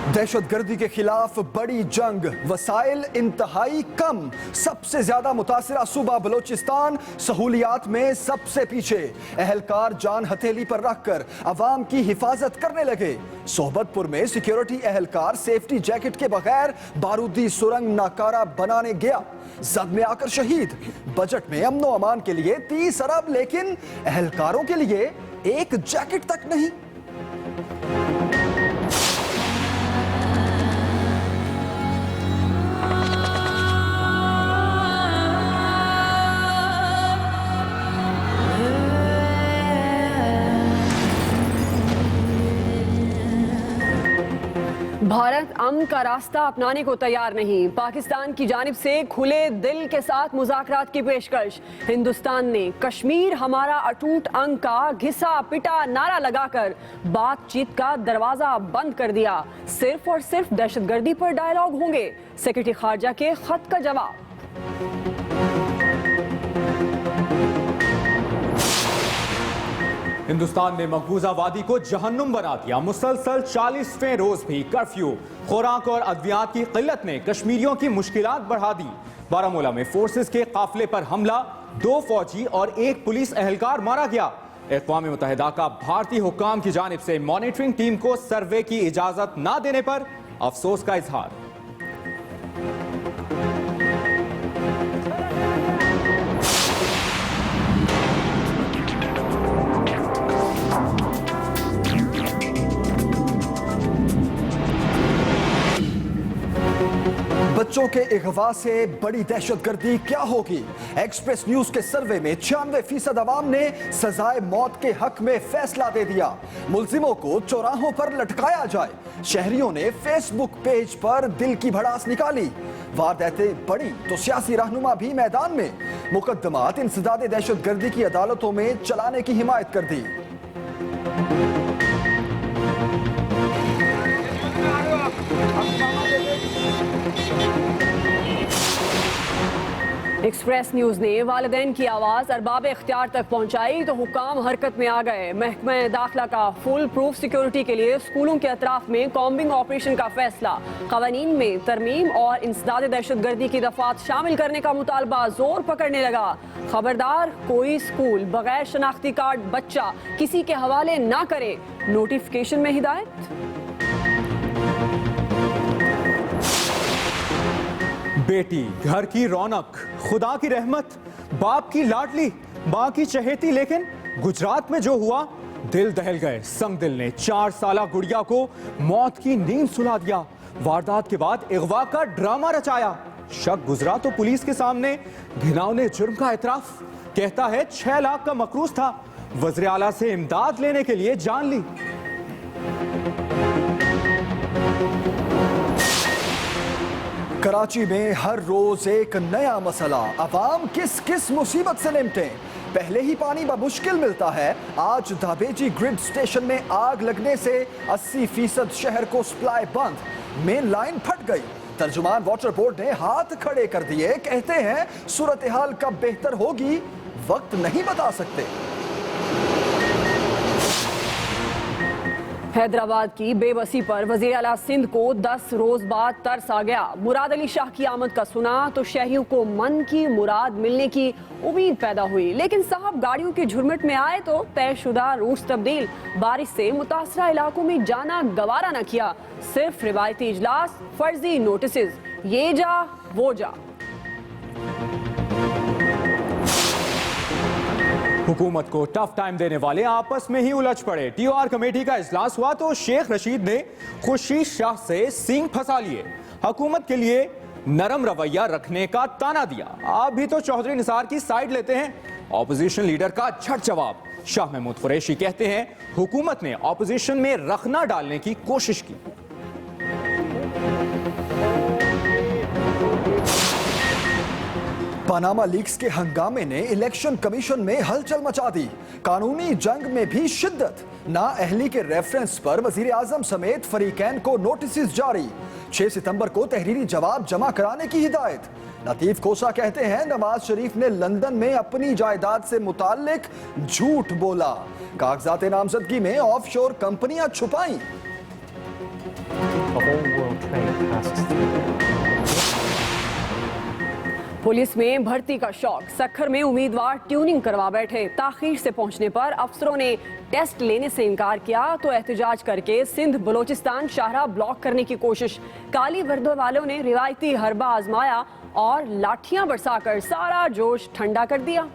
दहशतगर्दी के खिलाफ बड़ी जंग, वसाइल इंतहाई कम, सबसे ज्यादा मुतासिरा सूबा बलोचिस्तान, सहूलियात में सबसे पीछे। अहलकार जान हथेली पर रखकर अवाम की हिफाजत करने लगे। सोहबतपुर में सिक्योरिटी अहलकार सेफ्टी जैकेट के बगैर बारूदी सुरंग नाकारा बनाने गया, जद में आकर शहीद। बजट में अमनो अमान के लिए 30 अरब, लेकिन अहलकारों के लिए एक जैकेट तक नहीं। भारत अमन का रास्ता अपनाने को तैयार नहीं। पाकिस्तान की जानिब से खुले दिल के साथ मुज़ाकरात की पेशकश। हिंदुस्तान ने कश्मीर हमारा अटूट अंग का घिसा पिटा नारा लगाकर बातचीत का दरवाजा बंद कर दिया। सिर्फ और सिर्फ दहशतगर्दी पर डायलॉग होंगे। सेक्रेटरी खारजा के खत का जवाब। हिंदुस्तान ने मकबूजा वादी को जहन्नुम बना दिया। मुसलसल 40वें रोज भी कर्फ्यू, खुराक और अद्वियात की किल्लत ने कश्मीरियों की मुश्किलात बढ़ा दी। बारामूला में फोर्सेस के काफिले पर हमला, 2 फौजी और 1 पुलिस एहलकार मारा गया। अक़वाम मुत्तहिदा का भारतीय हुक्काम की जानिब से मॉनिटरिंग टीम को सर्वे की इजाजत न देने पर अफसोस का इजहार। बच्चों के अगवा से बड़ी दहशतगर्दी क्या होगी? एक्सप्रेस न्यूज के सर्वे में 96% अवाम ने सजाए मौत के हक में फैसला दे दिया। मुल्जिमों को चौराहों पर लटकाया जाए। शहरियों ने फेसबुक पेज पर दिल की भड़ास निकाली। वारदातें बढ़ी तो सियासी रहनुमा भी मैदान में। मुकदमात इंसदाद दहशतगर्दी की अदालतों में चलाने की हिमायत कर दी। एक्सप्रेस न्यूज ने वालिदैन की आवाज अरबाब इख्तियार तक पहुंचाई तो हुक्काम हरकत में आ गए। महकमा दाखिला का फुल प्रूफ सिक्योरिटी के लिए स्कूलों के अतराफ में कॉम्बिंग ऑपरेशन का फैसला। कवानीन में तरमीम और इंसदाद दहशतगर्दी की दफात शामिल करने का मुतालबा जोर पकड़ने लगा। खबरदार, कोई स्कूल बगैर शनाख्ती कार्ड बच्चा किसी के हवाले ना करे, नोटिफिकेशन में हिदायत। बेटी घर की रौनक, खुदा की रहमत, बाप की लाडली, मां की चहेती, लेकिन गुजरात में जो हुआ दिल दहल गए। संग दिल ने 4 साला गुड़िया को मौत की नींद सुला दिया। वारदात के बाद अगवा का ड्रामा रचाया। शक गुजरा तो पुलिस के सामने घिनौने जुर्म का एतराफ। कहता है 6 लाख का मकरूज था, वज़ीर आला से इमदाद लेने के लिए जान ली। कराची में हर रोज एक नया मसला। अवाम किस किस मुसीबत से निपटें? पहले ही पानी बमुश्किल मिलता है। आज दाबेजी ग्रिड स्टेशन में आग लगने से 80% शहर को सप्लाई बंद। मेन लाइन फट गई। तर्जुमान वाटर बोर्ड ने हाथ खड़े कर दिए। कहते हैं सूरत हाल कब बेहतर होगी वक्त नहीं बता सकते। हैदराबाद की बेबसी पर वज़ीर आला सिंध को 10 रोज बाद तरस आ गया। मुराद अली शाह की आमद का सुना तो शहरियों को मन की मुराद मिलने की उम्मीद पैदा हुई, लेकिन साहब गाड़ियों की झुरमुट में आए तो तयशुदा रूट तब्दील। बारिश से मुतासरा इलाकों में जाना गवारा न किया। सिर्फ रिवायती इजलास, फर्जी नोटिस, ये जा वो जा। हुकूमत को टफ टाइम देने वाले आपस में ही उलझ पड़े। टीओआर कमेटी का इजलास हुआ तो शेख रशीद ने खुर्शीद शाह से सींग फंसा लिए। हुकूमत के लिए नरम रवैया रखने का ताना दिया। आप भी तो चौधरी निसार की साइड लेते हैं। ऑपोजिशन लीडर का झट जवाब। शाह महमूद कुरैशी कहते हैं हुकूमत ने ऑपोजिशन में रखना डालने की कोशिश की। पनामा लीक्स के हंगामे ने इलेक्शन कमीशन में हलचल मचा दी। कानूनी जंग में भी शिद्दत। नाअहली के रेफरेंस पर वजीर आजम समेत फरीकैन को नोटिस जारी। 6 सितंबर को तहरीरी जवाब जमा कराने की हिदायत। लतीफ कोसा कहते हैं नवाज शरीफ ने लंदन में अपनी जायदाद से मुताल्लिक झूठ बोला। कागजात नामजदगी में ऑफशोर कंपनियां छुपाई। The whole World Trade passes through. Police में भर्ती का शौक, सक्खर में उम्मीदवार ट्यूनिंग करवा बैठे। ताखीर से पहुंचने पर अफसरों ने टेस्ट लेने से इनकार किया तो एहतजाज करके सिंध बलोचिस्तान शाहराह ब्लॉक करने की कोशिश। काली वर्दी वालों ने रिवायती हरबा आजमाया और लाठियां बरसाकर सारा जोश ठंडा कर दिया।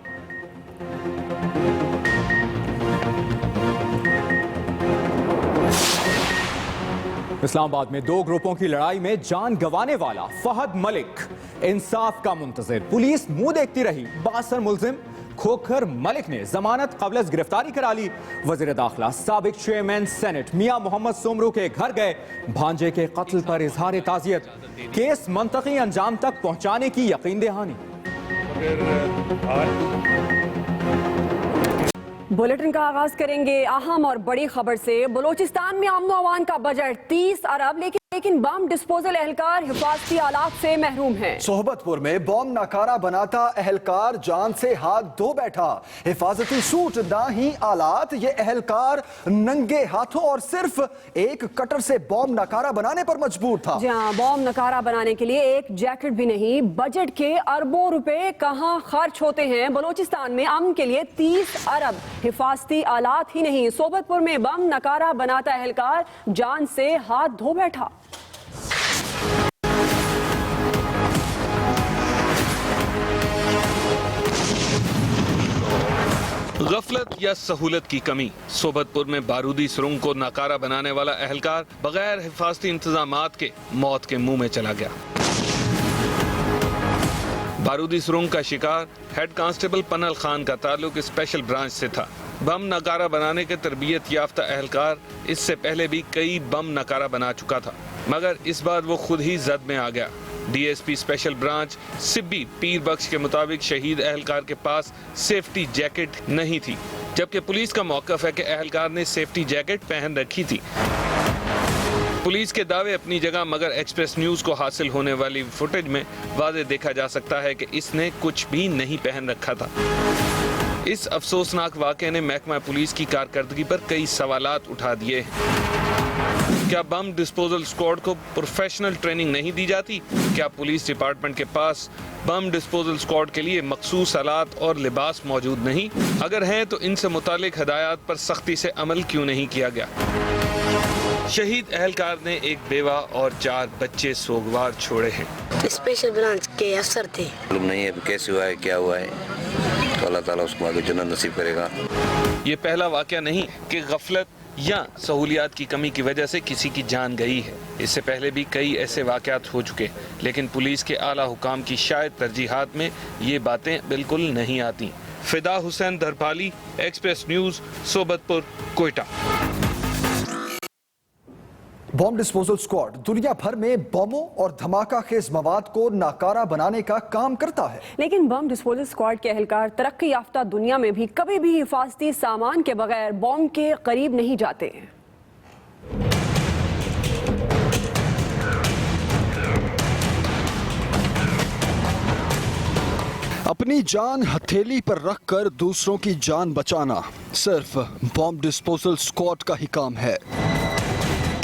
इस्लामाबाद में दो ग्रुपों की लड़ाई में जान गंवाने वाला फहद मलिक इंसाफ का मुंतजिर। पुलिस मुंह देखती रही। 62 मुलजिम खोखर मलिक ने जमानत कबल गिरफ्तारी करा ली। वजीर दाखिला साबिक चेयरमैन सेनेट मियां मोहम्मद सोमरू के घर गए। भांजे के कत्ल पर इजहार ताजियत, केस मंतकी अंजाम तक पहुंचाने की यकीन दहानी। बुलेटिन का आगाज करेंगे अहम और बड़ी खबर से। बलोचिस्तान में अमन अमान का बजट 30 अरब, लेकिन बम डिस्पोजल एहलकार हिफाजती आलात से महरूम है। सोहबतपुर में बम नकारा बनाता एहलकार जान से हाथ धो बैठा। हिफाजती सूट ना ही आलात, ये एहलकार नंगे हाथों और सिर्फ एक कटर से बम नकारा बनाने पर मजबूर था। जहां बम नकारा बनाने के लिए एक जैकेट भी नहीं, बजट के अरबों रुपए कहां खर्च होते हैं। बलोचिस्तान में अमन के लिए 30 अरब, हिफाजती आलात ही नहीं, सोहबतपुर में बम नकारा बनाता एहलकार जान से हाथ धो बैठा। गफलत या सहूलत की कमी। सोबतपुर में बारूदी सुरंग को नाकारा बनाने वाला एहलकार बगैर हिफाजती इंतजामात के मौत के मुंह में चला गया। बारूदी सुरंग का शिकार हेड कांस्टेबल पनल खान का ताल्लुक स्पेशल ब्रांच से था। बम नकारा बनाने के तरबियत याफ्ता एहलकार इससे पहले भी कई बम नकारा बना चुका था, मगर इस बार वो खुद ही जद में आ गया। डीएसपी स्पेशल ब्रांच सिब्बी पीर बख्श के मुताबिक शहीद एहलकार के पास सेफ्टी जैकेट नहीं थी, जबकि पुलिस का मौकफ है कि एहलकार ने सेफ्टी जैकेट पहन रखी थी। पुलिस के दावे अपनी जगह, मगर एक्सप्रेस न्यूज को हासिल होने वाली फुटेज में वाज़ेह देखा जा सकता है कि इसने कुछ भी नहीं पहन रखा था। इस अफसोसनाक वाक़े ने महकमा पुलिस की कारकर्दगी पर कई सवालात उठा दिए। क्या बम डिस्पोजल स्क्वाड को प्रोफेशनल ट्रेनिंग नहीं दी जाती? क्या पुलिस डिपार्टमेंट के पास बम डिस्पोजल स्क्वाड के लिए मखसूस आलात और लिबास मौजूद नहीं? अगर हैं तो इनसे मुतालिक हदायत पर सख्ती से अमल क्यों नहीं किया गया? शहीद एहलकार ने एक बेवा और 4 बच्चे सोगवार छोड़े हैं। स्पेशल ब्रांच के अफसर थे। मालूम नहीं है कैसे हुआ है, क्या हुआ है, तो अल्लाह ताला उसको आगे जन्नत नसीब करेगा। ये पहला वाक़या नहीं कि गफलत या सहूलियात की कमी की वजह से किसी की जान गई है। इससे पहले भी कई ऐसे वाक़यात हो चुके, लेकिन पुलिस के आला हुकाम की शायद तरजीहात में ये बातें बिल्कुल नहीं आती। Fida Hussain Darpali, Express News, Sobatpur, Quetta. Bomb disposal squad दुनिया भर में बमों और धमाका खेज मवाद को नाकारा बनाने का काम करता है, लेकिन बम डिस्पोजल स्क्वाड के एहलकार तरक्की याफ्ता दुनिया में भी कभी भी हिफाजती सामान के बगैर बॉम्ब के करीब नहीं जाते। अपनी जान हथेली पर रखकर दूसरों की जान बचाना सिर्फ बॉम्ब डिस्पोजल स्क्वाड का ही काम है।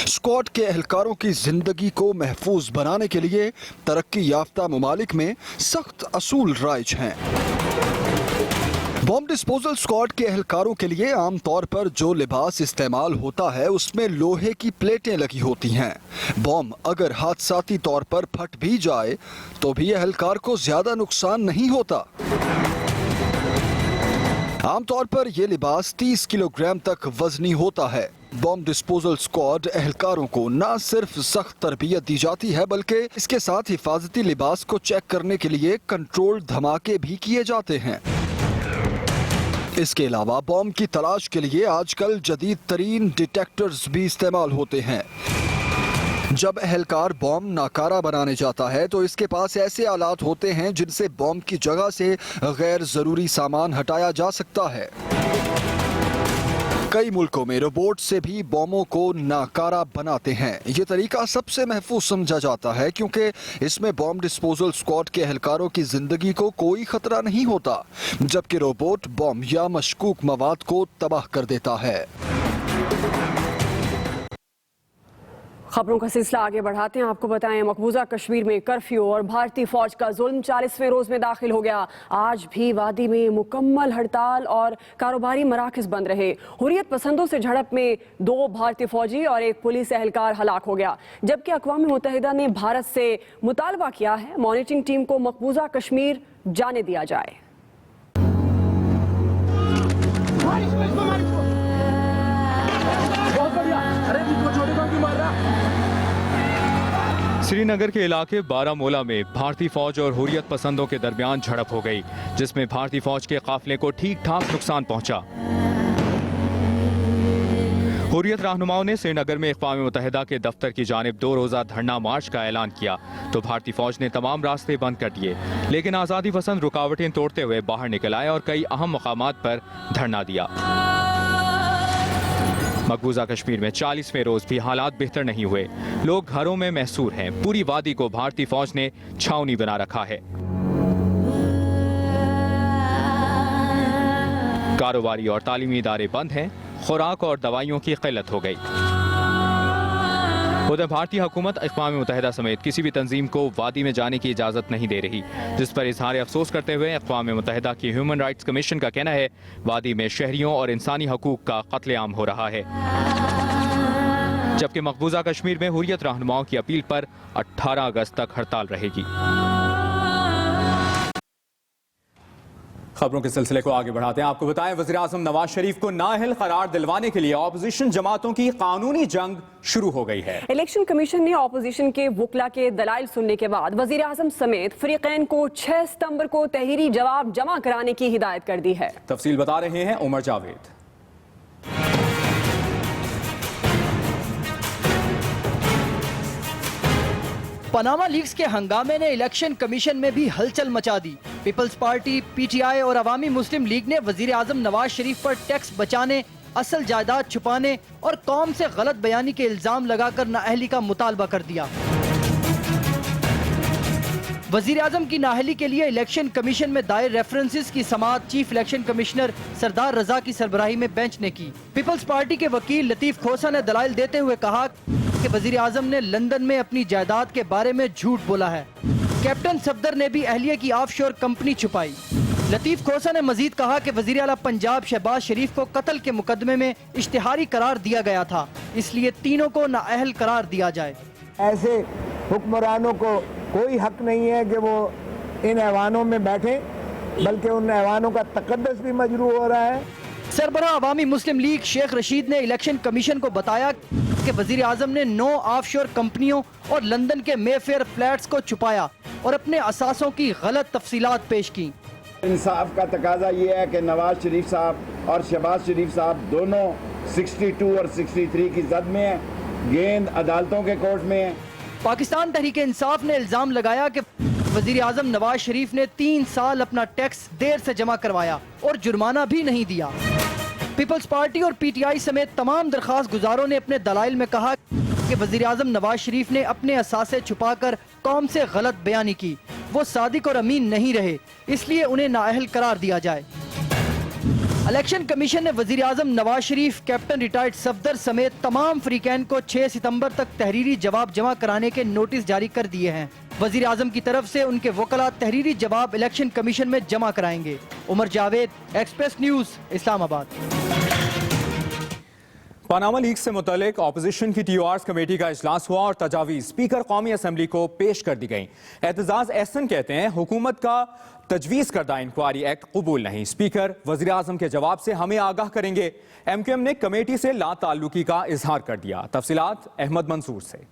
स्क्वाड के एहलकारों की जिंदगी को महफूज बनाने के लिए तरक्की याफ्ता ममालिक में सख्त असूल राइज हैं। बॉम्ब डिस्पोजल स्क्वाड के एहलकारों के लिए आमतौर पर जो लिबास इस्तेमाल होता है उसमें लोहे की प्लेटें लगी होती हैं। बॉम्ब अगर हादसाती तौर पर फट भी जाए तो भी एहलकार को ज्यादा नुकसान नहीं होता। आमतौर पर यह लिबास 30 किलोग्राम तक वजनी होता है। बॉम्ब डिस्पोजल स्क्वाड एहलकारों को न सिर्फ सख्त तरबियत दी जाती है, बल्कि इसके साथ हिफाजती लिबास को चेक करने के लिए कंट्रोल धमाके भी किए जाते हैं। इसके अलावा बॉम्ब की तलाश के लिए आजकल जदीद तरीन डिटेक्टर्स भी इस्तेमाल होते हैं। जब एहलकार बॉम्ब नाकारा बनाने जाता है तो इसके पास ऐसे आलात होते हैं जिनसे बॉम्ब की जगह से गैर जरूरी सामान हटाया जा सकता है। कई मुल्कों में रोबोट से भी बॉम्बों को नाकारा बनाते हैं। ये तरीका सबसे महफूज समझा जाता है क्योंकि इसमें बॉम्ब डिस्पोजल स्क्वाड के एहलकारों की जिंदगी को कोई खतरा नहीं होता, जबकि रोबोट बॉम्ब या मशकूक मवाद को तबाह कर देता है। खबरों का सिलसिला आगे बढ़ाते हैं। आपको बताएं, मकबूजा कश्मीर में कर्फ्यू और भारतीय फौज का जुल्म 40वें रोज में दाखिल हो गया। आज भी वादी में मुकम्मल हड़ताल और कारोबारी मराकज बंद रहे। हुर्रियत पसंदों से झड़प में 2 भारतीय फौजी और 1 पुलिस एहलकार हलाक हो गया, जबकि अक़वाम मुत्तहिदा ने भारत से मुतालबा किया है मॉनिटरिंग टीम को मकबूजा कश्मीर जाने दिया जाए। श्रीनगर के इलाके बारामूला में भारतीय फौज और हुर्रियत पसंदों के दरमियान झड़प हो गई, जिसमें भारतीय फौज के काफिले को ठीक ठाक नुकसान पहुंचा। हुर्रियत रहनुमाओं ने श्रीनगर में अक़वाम मुत्तहिदा के दफ्तर की जानिब 2 रोज़ा धरना मार्च का ऐलान किया तो भारतीय फौज ने तमाम रास्ते बंद कर दिए, लेकिन आज़ादी पसंद रुकावटें तोड़ते हुए बाहर निकल आए और कई अहम मकामात पर धरना दिया। मकबूजा कश्मीर में 40वें रोज भी हालात बेहतर नहीं हुए। लोग घरों में महसूर हैं। पूरी वादी को भारतीय फौज ने छावनी बना रखा है। कारोबारी और तालीमी इदारे बंद हैं। खुराक और दवाइयों की किल्लत हो गई। उधर भारतीय हुकूमत अक़वाम मुत्तहिदा समेत किसी भी तंजीम को वादी में जाने की इजाज़त नहीं दे रही, जिस पर इजहार अफसोस करते हुए अक़वाम मुत्तहिदा की ह्यूमन राइट्स कमीशन का कहना है वादी में शहरियों और इंसानी हकूक़ का कत्लेआम हो रहा है। जबकि मकबूजा कश्मीर में हुर्रियत रहनुमाओं की अपील पर 18 अगस्त तक हड़ताल रहेगी। खबरों के सिलसिले को आगे बढ़ाते हैं। आपको बताएं, वज़ीर आज़म नवाज शरीफ को नाअहल करार दिलवाने के लिए ऑपोजिशन जमातों की कानूनी जंग शुरू हो गई है। इलेक्शन कमीशन ने ऑपोजिशन के वकला के दलाइल सुनने के बाद वज़ीर आज़म समेत फरीकैन को 6 सितंबर को तहरीरी जवाब जमा कराने की हिदायत कर दी है। तफसील बता रहे हैं उमर जावेद। पनामा लीक्स के हंगामे ने इलेक्शन कमीशन में भी हलचल मचा दी। पीपल्स पार्टी, पीटीआई और अवामी मुस्लिम लीग ने वजीर आजम नवाज शरीफ पर टैक्स बचाने, असल जायदाद छुपाने और कौम से गलत बयानी के इल्जाम लगाकर नाअहली का मुतालबा कर दिया। वजीर आजम की नाअहली के लिए इलेक्शन कमीशन में दायर रेफरेंसेस की समाअत चीफ इलेक्शन कमिश्नर सरदार रजा की सरबराही में बेंच ने की। पीपल्स पार्टी के वकील लतीफ खोसा ने दलाइल देते हुए कहा कि वजीर आजम ने लंदन में अपनी जायदाद के बारे में झूठ बोला है। कैप्टन सफदर ने भी अहलिया की ऑफशोर कंपनी छुपाई। लतीफ खोसा ने मजीद कहा कि वजीर आला पंजाब शहबाज शरीफ को कत्ल के मुकदमे में इश्तिहारी करार दिया गया था, इसलिए तीनों को नाअहल करार दिया जाए। ऐसे हुक्मरानों को कोई हक नहीं है कि वो इन ऐवानों में बैठे, बल्कि उन ऐवानों का तकद्दस भी मजरू हो रहा है। सरबराह अवामी मुस्लिम लीग शेख रशीद ने इलेक्शन कमीशन को बताया कि वजीर आजम ने 9 ऑफशोर कंपनियों और लंदन के मेफेयर फ्लैट्स को छुपाया और अपने असासों की गलत तफसीलात पेश की। इंसाफ का तकाजा ये है कि नवाज शरीफ साहब और शहबाज शरीफ साहब दोनों 62 और 63 की जद में हैं, गेंद अदालतों के कोर्ट में है। पाकिस्तान तहरीक इंसाफ ने इल्जाम लगाया कि वजीर आजम नवाज शरीफ ने 3 साल अपना टैक्स देर से जमा करवाया और जुर्माना भी नहीं दिया। पीपल्स पार्टी और पीटीआई समेत तमाम दरख्वास्त गुजारों ने अपने दलाइल में कहा कि वजीर आजम नवाज शरीफ ने अपने असासे छुपाकर कौम से गलत बयानी की। वो सादिक और अमीन नहीं रहे, इसलिए उन्हें नाअहल करार दिया जाए। इलेक्शन कमीशन ने वजीर आजम नवाज शरीफ, कैप्टन रिटायर्ड सफदर समेत तमाम फरीकैन को 6 सितंबर तक तहरीरी जवाब जमा कराने के नोटिस जारी कर दिए हैं। वजीर आजम की तरफ से उनके वकला तहरीरी जवाब इलेक्शन कमीशन में जमा कराएंगे। Umar Javed, express news, Islamabad. Panama leaks से मुतल्लिक ऑपोजिशन की टीओआरस कमेटी का इजलास हुआ और तजावीज स्पीकर कौमी असम्बली को पेश कर दी गई। एतजाज एहसन कहते हैं हुकूमत का तजवीज करदा इंक्वायरी एक्ट कबूल नहीं। स्पीकर वजीर आजम के जवाब से हमें आगाह करेंगे। एमक्यूएम ने कमेटी से ला ताल्लुकी का इजहार कर दिया। तफसीलात अहमद मंसूर से।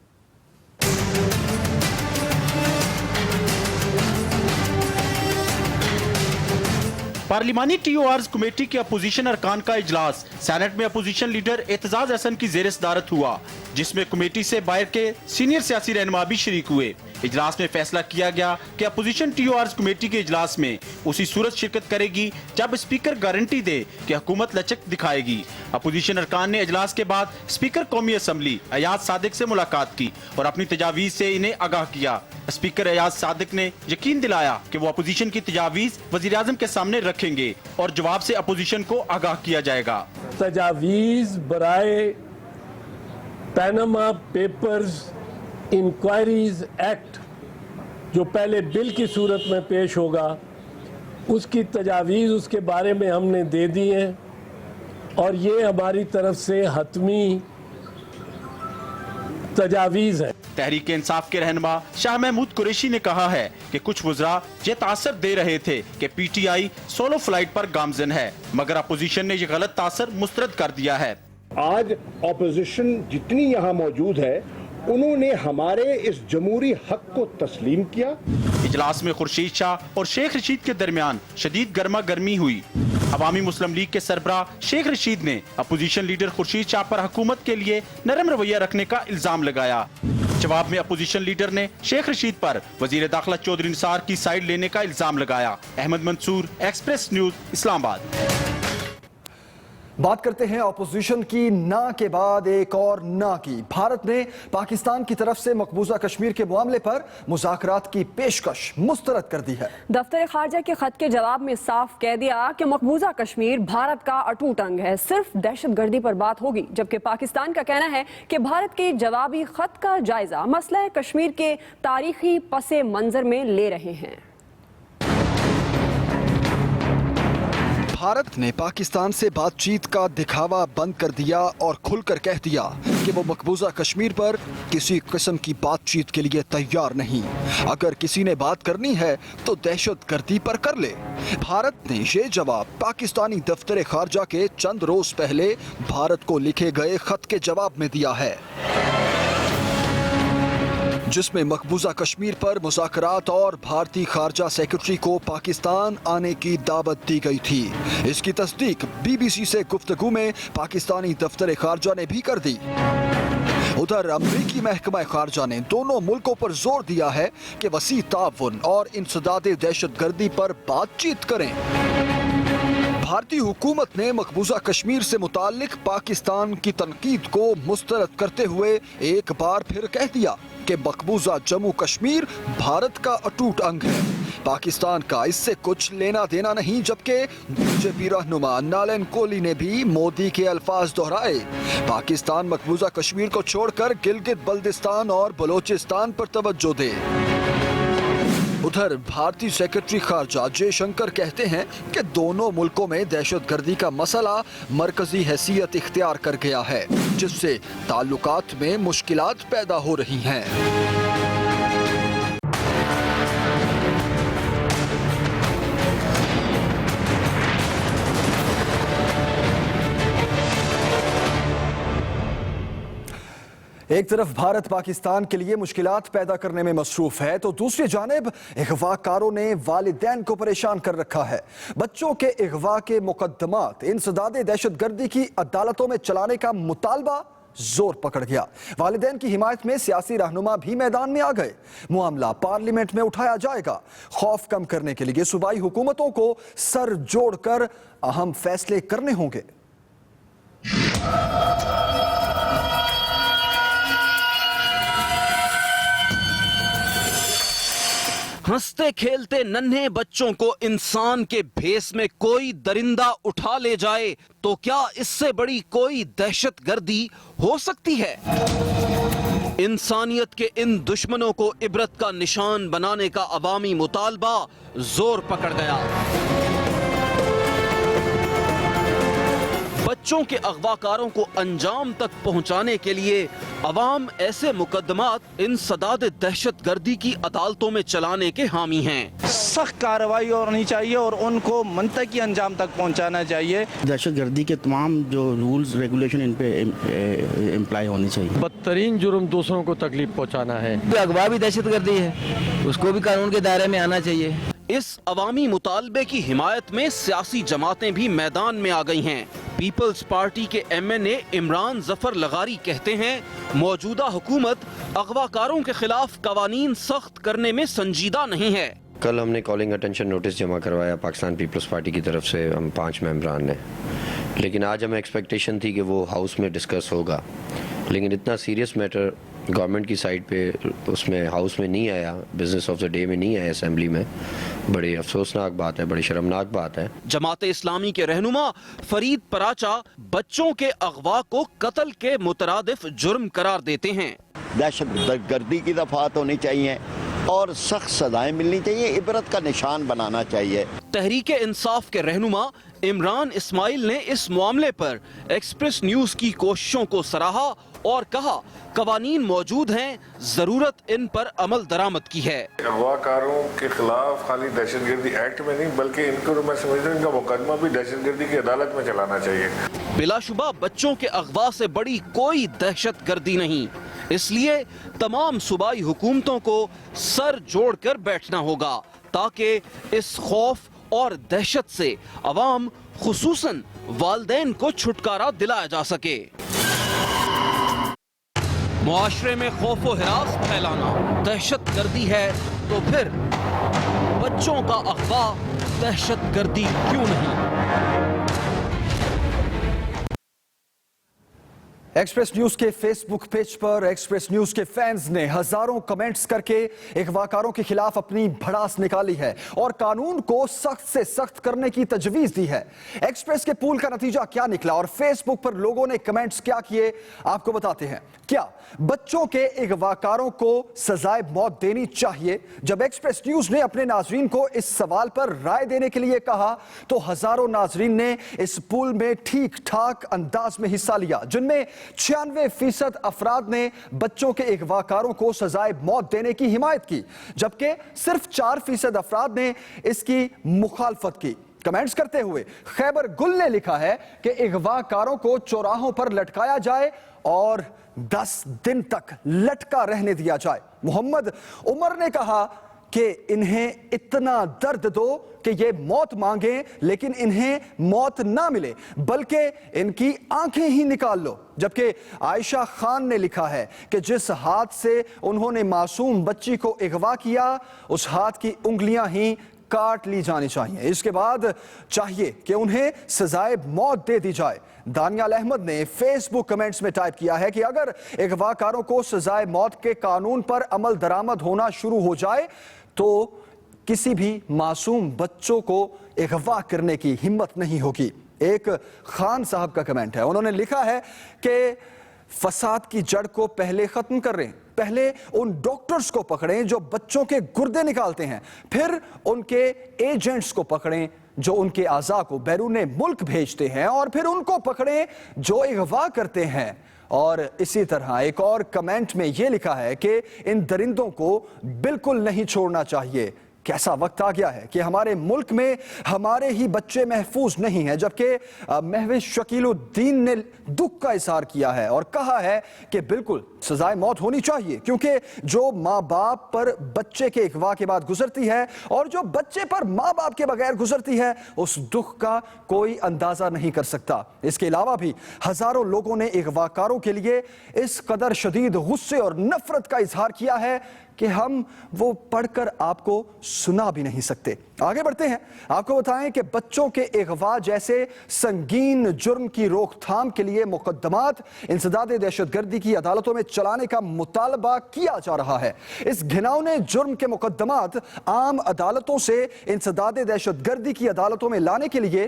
पार्लिमानी टीओआरस कमेटी के अपोजिशन अरकान का इजलास सेनेट में अपोजिशन लीडर एतजाज एहसन की ज़ेर सदारत हुआ, जिसमें कमेटी से बाहर के सीनियर सियासी रहनुमा भी शरीक हुए। इजलास में फैसला किया गया कि अपोजिशन टीओआरस कमेटी के इजलास में उसी सूरत शिरकत करेगी जब स्पीकर गारंटी दे कि हुकूमत लचक दिखाएगी। अपोजिशन अरकान ने इजलास के बाद स्पीकर कौमी असम्बली अयाज सादिक से मुलाकात की और अपनी तजावीज से इन्हें आगाह किया। स्पीकर अयाज सादिक ने यकीन दिलाया कि वो अपोजिशन की तजावीज वजीर आजम के सामने रखेंगे और जवाब से अपोजिशन को आगाह किया जाएगा। तजावीज बराए पैनामा पेपर्स इंक्वायरीज एक्ट जो पहले बिल की सूरत में पेश होगा, उसकी तजावीज़ उसके बारे में हमने दे दी हैं और ये हमारी तरफ से हतमी तजावीज़ है। तहरीक इंसाफ के रहनुमा शाह महमूद कुरैशी ने कहा है कि कुछ वज़रा ये तासर दे रहे थे कि पीटीआई सोलो फ्लाइट पर गामजन है, मगर अपोजिशन ने ये गलत तासर मुस्तरद कर दिया है। आज अपोजिशन जितनी यहाँ मौजूद है, उन्होंने हमारे इस जमहूरी हक को तस्लीम किया। इजलास में खुर्शीद शाह और शेख रशीद के दरमियान शदीद गर्मा गर्मी हुई। अवामी मुस्लिम लीग के सरबराह शेख रशीद ने अपोजिशन लीडर खुर्शीद शाह पर हुकूमत के लिए नरम रवैया रखने का इल्जाम लगाया। जवाब में अपोजिशन लीडर ने शेख रशीद पर वजीर दाखिला चौधरी निसार की साइड लेने का इल्जाम लगाया। Ahmed Mansoor, express news, Islamabad. बात करते हैं ऑपोजिशन की। ना के बाद एक और ना की। भारत ने पाकिस्तान की तरफ से मकबूजा कश्मीर के मामले पर मुज़ाकरात की पेशकश मुस्तरद कर दी है। दफ्तर खारजा के खत के जवाब में साफ कह दिया कि मकबूजा कश्मीर भारत का अटूट अंग है, सिर्फ दहशतगर्दी पर बात होगी, जबकि पाकिस्तान का कहना है कि भारत के जवाबी खत का जायजा मसला कश्मीर के तारीखी पसे मंजर में ले रहे हैं। भारत ने पाकिस्तान से बातचीत का दिखावा बंद कर दिया और खुलकर कह दिया कि वो मकबूजा कश्मीर पर किसी किस्म की बातचीत के लिए तैयार नहीं। अगर किसी ने बात करनी है तो दहशतगर्दी पर कर ले। भारत ने ये जवाब पाकिस्तानी दफ्तर खारजा के चंद रोज पहले भारत को लिखे गए खत के जवाब में दिया है, जिसमें मकबूजा कश्मीर पर मुज़ाकरात और भारतीय खारजा सेक्रेटरी को पाकिस्तान आने की दावत दी गई थी। इसकी तस्दीक बीबीसी से गुफ्तगू में पाकिस्तानी दफ्तर खारजा ने भी कर दी। उधर अमरीकी महकमा खारजा ने दोनों मुल्कों पर जोर दिया है कि वसी ताउन और इंसदादे दहशतगर्दी पर बातचीत करें। भारतीय हुकूमत ने मकबूजा कश्मीर से मुताल्लिक पाकिस्तान की तनकीद को मुस्तरद करते हुए एक बार फिर कह दिया कि मकबूजा जम्मू कश्मीर भारत का अटूट अंग है। पाकिस्तान का इससे कुछ लेना देना नहीं, जबकि बीजेपी रहनुमा नालन कोहली ने भी मोदी के अल्फाज दोहराए। पाकिस्तान मकबूजा कश्मीर को छोड़कर गिलगित बल्दिस्तान और बलोचिस्तान पर तवज्जो दे। उधर भारतीय सेक्रेटरी खारजा जयशंकर कहते हैं कि दोनों मुल्कों में दहशतगर्दी का मसला मरकजी हैसियत इख्तियार कर गया है, जिससे ताल्लुकात में मुश्किलात पैदा हो रही हैं। एक तरफ भारत पाकिस्तान के लिए मुश्किलात पैदा करने में मसरूफ है, तो दूसरी जानिब अगवाकारों ने वालिदैन को परेशान कर रखा है। बच्चों के अगवा के मुकदमात इंसदादे दहशतगर्दी की अदालतों में चलाने का मुतालबा जोर पकड़ गया। वालिदैन की हिमायत में सियासी रहनुमा भी मैदान में आ गए। मामला पार्लियामेंट में उठाया जाएगा। खौफ कम करने के लिए सूबाई हुकूमतों को सर जोड़कर अहम फैसले करने होंगे। हंसते खेलते नन्हे बच्चों को इंसान के भेस में कोई दरिंदा उठा ले जाए तो क्या इससे बड़ी कोई दहशतगर्दी हो सकती है? इंसानियत के इन दुश्मनों को इबरत का निशान बनाने का अवामी मुतालबा जोर पकड़ गया। बच्चों के अगवाकारों को अंजाम तक पहुंचाने के लिए अवाम ऐसे मुकदमात इंसदाद दहशतगर्दी की अदालतों में चलाने के हामी हैं। सख्त कार्रवाई होनी चाहिए और उनको मंतकी अंजाम तक पहुंचाना चाहिए। दहशतगर्दी के तमाम जो रूल्स रेगुलेशन इन पे इम्प्लाई होनी चाहिए। बदतरीन जुर्म दूसरों को तकलीफ पहुंचाना है। अगवा भी दहशतगर्दी है, उसको भी कानून के दायरे में आना चाहिए। इस अवामी मुतालबे की हिमायत में सियासी जमातें भी मैदान में आ गई हैं। पीपल्स पार्टी के MNA इमरान जफर लगारी कहते हैं मौजूदा हुकूमत अगवाकारों के खिलाफ कवानीन सख्त करने में संजीदा नहीं है। कल हमने कॉलिंग अटेंशन नोटिस जमा करवाया पाकिस्तान पीपल्स पार्टी की तरफ से, हम 5 मेंबरान ने, लेकिन आज हमें एक्सपेक्टेशन थी कि वो हाउस में डिस्कस होगा, लेकिन इतना सीरियस मैटर गवर्नमेंट की साइड पे उसमें हाउस में नहीं आया, बिजनेस ऑफ द डे में नहीं आया, असेंबली में, बड़ी अफसोसनाक बात है, बड़ी शर्मनाक बात है। जमात इस्लामी के रहनुमा फरीद पराचा बच्चों के अगवा को कत्ल के मुतरादिफ जुर्म करार देते हैं। दहशत गर्दी की दफात होनी चाहिए और सख्त सजाएं मिलनी चाहिए, इबरत का निशान बनाना चाहिए। तहरीक इंसाफ के रहनुमा इमरान इस्माइल ने इस मामले पर एक्सप्रेस न्यूज की कोशिशों को सराहा और कहा कवानीन मौजूद हैं, जरूरत इन पर अमल दरामद की है। अगवाकारों के खिलाफ खाली दहशतगर्दी एक्ट में नहीं बल्कि इनको मैं समझता हूँ इनका मुकदमा भी दहशतगर्दी की अदालत में चलाना चाहिए। बिलाशुबा बच्चों के अगवा से बड़ी कोई दहशतगर्दी नहीं, इसलिए तमाम सूबाई हुकूमतों को सर जोड़कर बैठना होगा ताकि इस खौफ और दहशत से अवाम खुसूसन वालदैन को छुटकारा दिलाया जा सके। मुआशरे में खौफ व हिरास फैलाना दहशत गर्दी है तो फिर बच्चों का अगवा दहशत गर्दी क्यों नहीं? एक्सप्रेस न्यूज के फेसबुक पेज पर एक्सप्रेस न्यूज के फैंस ने हजारों कमेंट्स करके अगवाकारों के खिलाफ अपनी भड़ास निकाली है और कानून को सख्त से सख्त करने की तजवीज दी है। एक्सप्रेस के पूल का नतीजा क्या निकला और फेसबुक पर लोगों ने कमेंट्स क्या किए, आपको बताते हैं। क्या बच्चों के अगवाकारों को सजाए मौत देनी चाहिए? जब एक्सप्रेस न्यूज ने अपने नाजरीन को इस सवाल पर राय देने के लिए कहा तो हजारों नाजरीन ने इस पूल में ठीक ठाक अंदाज में हिस्सा लिया, जिनमें 96% अफराद ने बच्चों के अगवाकारों को सजाए मौत देने की हिमायत की, जबकि सिर्फ 4% अफराद ने इसकी मुखालफत की। कमेंट्स करते हुए खैबर गुल ने लिखा है कि अगवाकारों को चौराहों पर लटकाया जाए और 10 दिन तक लटका रहने दिया जाए। मोहम्मद उमर ने कहा कि इन्हें इतना दर्द दो कि ये मौत मांगे लेकिन इन्हें मौत ना मिले बल्कि इनकी आंखें ही निकाल लो। जबकि आयशा खान ने लिखा है कि जिस हाथ से उन्होंने मासूम बच्ची को अगवा किया उस हाथ की उंगलियां ही काट ली जानी चाहिए। इसके बाद चाहिए कि उन्हें सजाए मौत दे दी जाए। दानियाल अहमद ने फेसबुक कमेंट्स में टाइप किया है कि अगर अगवाकारों को सजाए मौत के कानून पर अमल दरामद होना शुरू हो जाए तो किसी भी मासूम बच्चों को अगवा करने की हिम्मत नहीं होगी। एक खान साहब का कमेंट है, उन्होंने लिखा है कि फसाद की जड़ को पहले खत्म कर रहे हैं, पहले उन डॉक्टर्स को पकड़ें जो बच्चों के गुर्दे निकालते हैं, फिर उनके एजेंट्स को पकड़ें जो उनके आज़ा को बैरूने मुल्क भेजते हैं और फिर उनको पकड़ें जो अगवा करते हैं। और इसी तरह एक और कमेंट में यह लिखा है कि इन दरिंदों को बिल्कुल नहीं छोड़ना चाहिए। कैसा वक्त आ गया है कि हमारे मुल्क में हमारे ही बच्चे महफूज नहीं हैं, जबकि महविश शकीलुद्दीन ने दुख का इजहार किया है और कहा है कि बिल्कुल सजाए मौत होनी चाहिए, क्योंकि जो माँ बाप पर बच्चे के अगवा के बाद गुजरती है और जो बच्चे पर माँ बाप के बगैर गुजरती है उस दुख का कोई अंदाजा नहीं कर सकता। इसके अलावा भी हजारों लोगों ने अगवाकारों के लिए इस कदर शदीद गुस्से और नफरत का इजहार किया है कि हम वो पढ़कर आपको सुना भी नहीं सकते। आगे बढ़ते हैं, आपको बताएं कि बच्चों के अगवा जैसे संगीन जुर्म की रोकथाम के लिए मुकदमात इंसदाद दहशतगर्दी की अदालतों में चलाने का मुतालबा किया जा रहा है। इस घिनौने जुर्म के मुकदमात आम अदालतों से इंसदाद दहशतगर्दी की अदालतों में लाने के लिए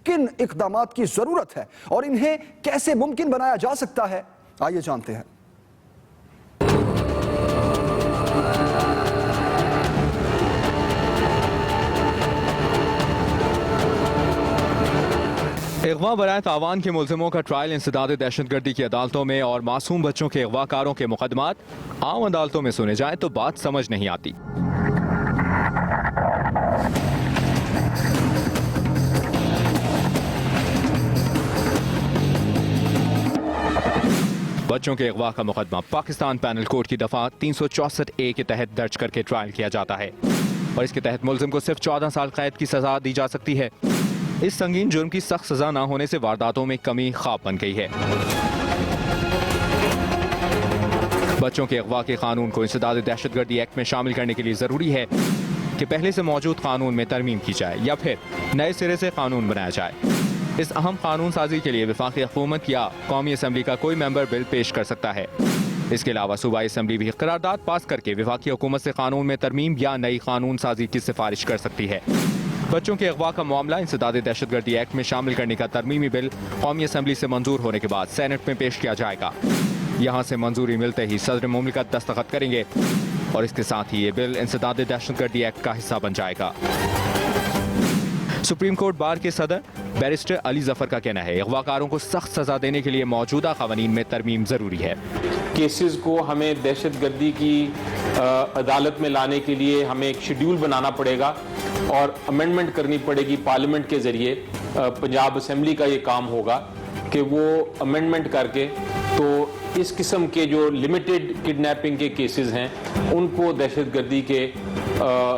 किन इकदामात की जरूरत है और इन्हें कैसे मुमकिन बनाया जा सकता है, आइए जानते हैं। अगवा बराए तावान के मुल्ज़िमों का ट्रायल इंसदाद दहशतगर्दी की अदालतों में और मासूम बच्चों के अगवाकारों के मुकदमात आम अदालतों में सुने जाएं तो बात समझ नहीं आती। बच्चों के अगवा का मुकदमा पाकिस्तान पैनल कोड की दफा 364A के तहत दर्ज करके ट्रायल किया जाता है और इसके तहत मुल्ज़िम को सिर्फ 14 साल कैद की सजा दी जा सकती है। इस संगीन जुर्म की सख्त सजा न होने से वारदातों में कमी ख्वाब बन गई है। बच्चों के अगवा के कानून को इंसदाद दहशतगर्दी एक्ट में शामिल करने के लिए जरूरी है कि पहले से मौजूद कानून में तरमीम की जाए या फिर नए सिरे से कानून बनाया जाए। इस अहम कानून साजी के लिए वफाकी हुकूमत या कौमी असम्बली का कोई मेंबर बिल पेश कर सकता है। इसके अलावा सूबाई असम्बली भी करारदाद पास करके वफाकी हुकूमत से कानून में तरमीम या नई कानून साजी की सिफारिश कर सकती है। बच्चों के अगवा का मामला इंसदाद दहशतगर्दी एक्ट में शामिल करने का तरमीमी बिल कौमी असम्बली से मंजूर होने के बाद सेनेट में पेश किया जाएगा। यहाँ से मंजूरी मिलते ही सदर मुमलिकत दस्तखत करेंगे और इसके साथ ही ये बिल इंसदाद दहशतगर्दी एक्ट का हिस्सा बन जाएगा। सुप्रीम कोर्ट बार के सदर बैरिस्टर अली जफर का कहना है अगवाकारों को सख्त सजा देने के लिए मौजूदा कवानीन में तरमीम ज़रूरी है। केसेस को हमें दहशतगर्दी की अदालत में लाने के लिए हमें एक शेड्यूल बनाना पड़ेगा और अमेंडमेंट करनी पड़ेगी पार्लियामेंट के ज़रिए। पंजाब असम्बली का ये काम होगा कि वो अमेंडमेंट करके तो इस किस्म के जो लिमिटेड किडनैपिंग के केसेस हैं उनको दहशतगर्दी के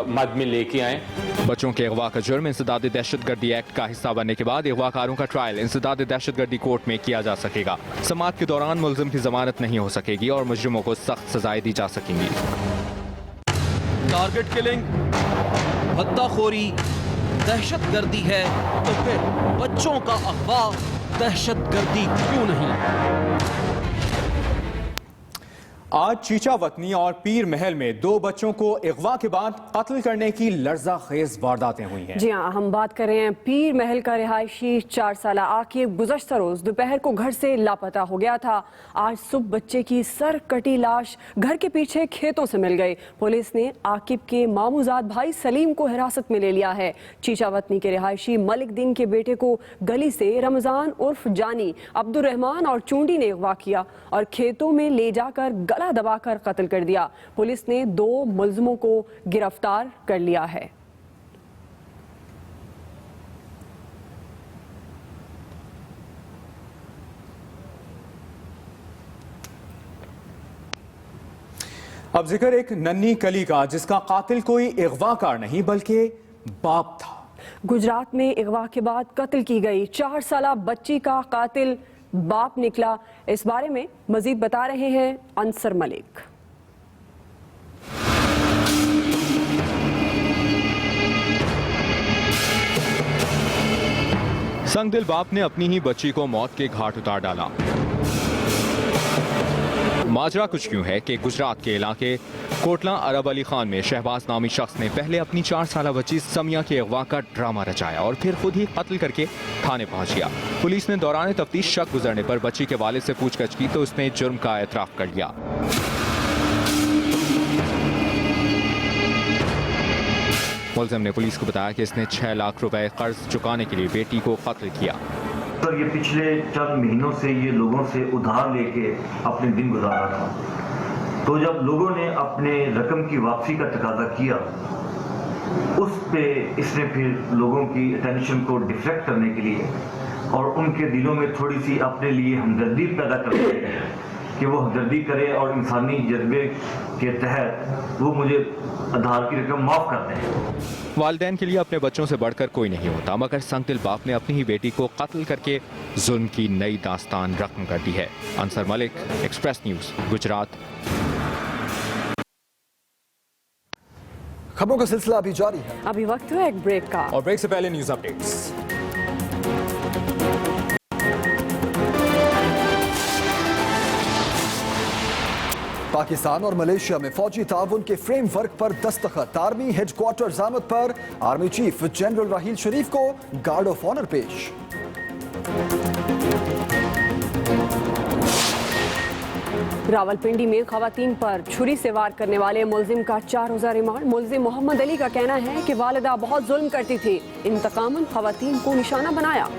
मद में लेके आएँ। बच्चों के अगवा का जुर्म इंसदाद दहशतगर्दी एक्ट का हिस्सा बनने के बाद अगवाकारों का ट्रायल इंसदाद दहशतगर्दी कोर्ट में किया जा सकेगा। समाअत के दौरान मुलजिम की जमानत नहीं हो सकेगी और मुजरिमों को सख्त सजाएं दी जा सकेंगी। टारगेट किलिंग, भत्ताखोरी दहशतगर्दी है तो फिर बच्चों का अगवा दहशतगर्दी क्यों नहीं? आज चीचा वतनी और पीर महल में 2 बच्चों को अगवा के बाद कत्ल करने की लर्जा खेज वारदातें हुई हैं। जी हाँ, हम बात कर रहे हैं पीर महल का रिहायशी 4 साल आकिब गुज़श्ता रोज दोपहर को घर से लापता हो गया था। आज सुबह बच्चे की सर कटी लाश घर के पीछे खेतों से मिल गई। पुलिस ने आकिब के मामूजाद भाई सलीम को हिरासत में ले लिया है। चीचा वतनी के रिहायशी मलिक दिन के बेटे को गली से रमजान उर्फ जानी, अब्दुल रहमान और चूंडी ने अगवा किया और खेतों में ले जाकर गला दबाकर कत्ल कर दिया। पुलिस ने 2 मुलजिमों को गिरफ्तार कर लिया है। अब जिक्र एक नन्ही कली का जिसका कातिल कोई अगवाकार नहीं बल्कि बाप था। गुजरात में अगवा के बाद कत्ल की गई 4 साल बच्ची का कातिल बाप निकला। इस बारे में मजीद बता रहे हैं अंसर मलिक। संगदिल बाप ने अपनी ही बच्ची को मौत के घाट उतार डाला। माजरा कुछ यूं है कि गुजरात के इलाके कोटला अरब अली खान में शहबाज नामी शख्स ने पहले अपनी 4 साल बच्ची समिया के अगवा का ड्रामा रचाया और फिर खुद ही कत्ल करके थाने पहुंच गया। पुलिस ने दौरान तफ्तीश शक गुजरने पर बच्ची के वालिद से पूछताछ की तो उसने जुर्म का एतराफ कर लिया। मुलजिम ने पुलिस को बताया कि इसने 6 लाख रुपए कर्ज चुकाने के लिए बेटी को कत्ल किया। सर, ये पिछले चंद महीनों से ये लोगों से उधार लेके अपने दिन गुजारा था, तो जब लोगों ने अपने रकम की वापसी का तकाजा किया उस पे इसने फिर लोगों की अटेंशन को डिफ्लेक्ट करने के लिए और उनके दिलों में थोड़ी सी अपने लिए हमदर्दी पैदा करने के लिए कि वो हमदर्दी करे और इंसानी जज्बे के तहत वो मुझे आधार की रकम माफ कर दें। वालिदैन के लिए अपने बच्चों से बढ़कर कोई नहीं होता, मगर संगदिल बाप ने अपनी ही बेटी को कत्ल करके जुल्म की नई दास्तान रकम कर दी है। Ansar Malik, express news, Gujarat. खबरों का सिलसिला अभी जारी है। अभी वक्त है एक ब्रेक का और ब्रेक से पहले न्यूज अपडेट्स। पाकिस्तान और मलेशिया में फौजी ताउन के फ्रेमवर्क पर दस्तखत। आर्मी हेडक्वार्टर ज़ामत पर आर्मी चीफ जनरल राहील शरीफ को गार्ड ऑफ ऑनर पेश। रावलपिंडी में खवातीन पर छुरी से वार करने वाले मुलजिम का 4 रोजा रिमांड। मुलजिम मोहम्मद अली का कहना है कि वालिदा बहुत जुल्म करती थी, इंतकामन खवातीन को निशाना बनाया।